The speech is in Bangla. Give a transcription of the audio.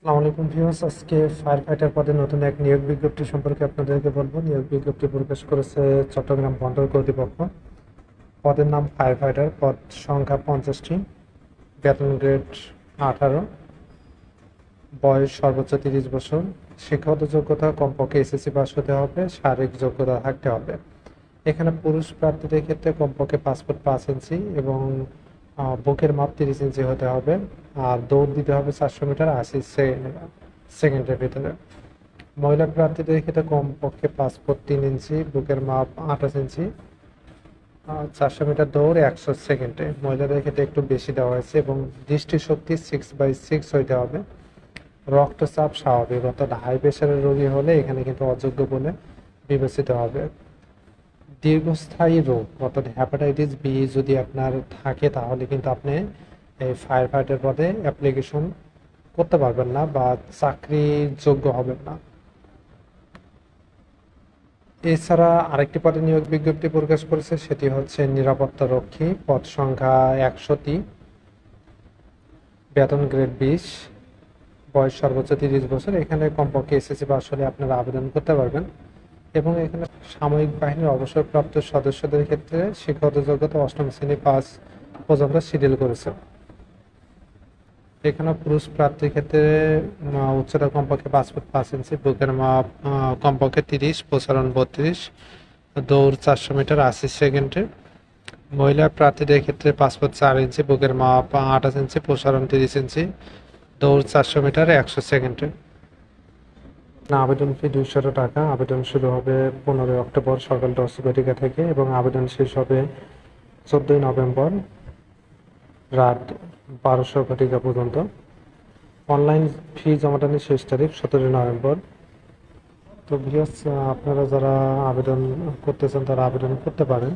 আসসালামু আলাইকুম ভিউয়ার্স, আজকে ফায়ার ফাইটার পদে নতুন এক নিয়োগ বিজ্ঞপ্তি সম্পর্কে আপনাদেরকে বলবো। নিয়োগ বিজ্ঞপ্তি প্রকাশ করেছে চট্টগ্রাম বন্দর কর্তৃপক্ষ। পদের নাম ফায়ার ফাইটার, পদ সংখ্যা 50টি, বেতন গ্রেড 18, বয়স সর্বোচ্চ 30 বছর, শিক্ষাগত যোগ্যতা কমপক্ষে এসএসসি পাস হতে হবে, শারীরিক যোগ্যতা থাকতে হবে। এখানে পুরুষ প্রার্থীদের ক্ষেত্রে কমপক্ষে 5 ফুট 5 ইঞ্চি এবং বুকের মাপ 30 ইঞ্চি হতে হবে। আর দৌড় দিতে হবে 400 মিটার 80 সেকেন্ডের ভিতরে। মহিলা প্রার্থীদের ক্ষেত্রে কমপক্ষে 5 ফুট 3 ইঞ্চি, বুকের মাপ 28 ইঞ্চি, 400 মিটার দৌড় 100 সেকেন্ডে। মহিলাদের ক্ষেত্রে একটু বেশি দেওয়া হয়েছে এবং দৃষ্টিশক্তি 6/6 হইতে হবে। রক্তচাপ স্বাভাবিক, অর্থাৎ হাই প্রেশারের রোগী হলে এখানে কিন্তু অযোগ্য বলে বিবেচিত হবে। দীর্ঘস্থায়ী রোগ অর্থাৎ হ্যাপাটাইটিস বি যদি আপনার থাকে তাহলে কিন্তু আপনি এই ফায়ার ফাইটার পদে অ্যাপ্লিকেশন করতে পারবেন না বা চাকরির যোগ্য হবেন না। এছাড়া আরেকটি পদে নিয়োগ বিজ্ঞপ্তি প্রকাশ করেছে, সেটি হচ্ছে নিরাপত্তা রক্ষী, পদ সংখ্যা 100টি, বেতন গ্রেড 20, বয়স সর্বোচ্চ 30 বছর। এখানে কমপক্ষে এসএসসি পাস হলে আপনারা আবেদন করতে পারবেন এবং এখানে সামরিক বাহিনীর অবসরপ্রাপ্ত সদস্যদের ক্ষেত্রে শিক্ষাগত যোগ্যতা 8ম শ্রেণী পাস পর্যন্ত শিডিউল করেছে। এখানে পুরুষ প্রার্থীর ক্ষেত্রে উচ্চতা কমপক্ষে 5 ফুট 5 ইঞ্চি, বুকের মাপ কমপক্ষে 30, প্রসারণ 32, দৌড় 400 মিটার 80 সেকেন্ডে। মহিলা প্রার্থীদের ক্ষেত্রে 5 ফুট 4 ইঞ্চি, বুকের মাপ 28 ইঞ্চি, প্রসারণ 30 ইঞ্চি, দৌড় 400 মিটার 100 সেকেন্ডে। আবেদন ফি 200 টাকা। আবেদন শুরু হবে 15 অক্টোবর সকাল 10 ঘটিকা থেকে এবং আবেদন শেষ হবে 14 নভেম্বর রাত 12:00 ঘটিকা পর্যন্ত। অনলাইন ফি জমাদানের শেষ তারিখ 17 নভেম্বর। তো ভিউয়ার্স, আপনারা যারা আবেদন করতে চান তারা আবেদন করতে পারেন।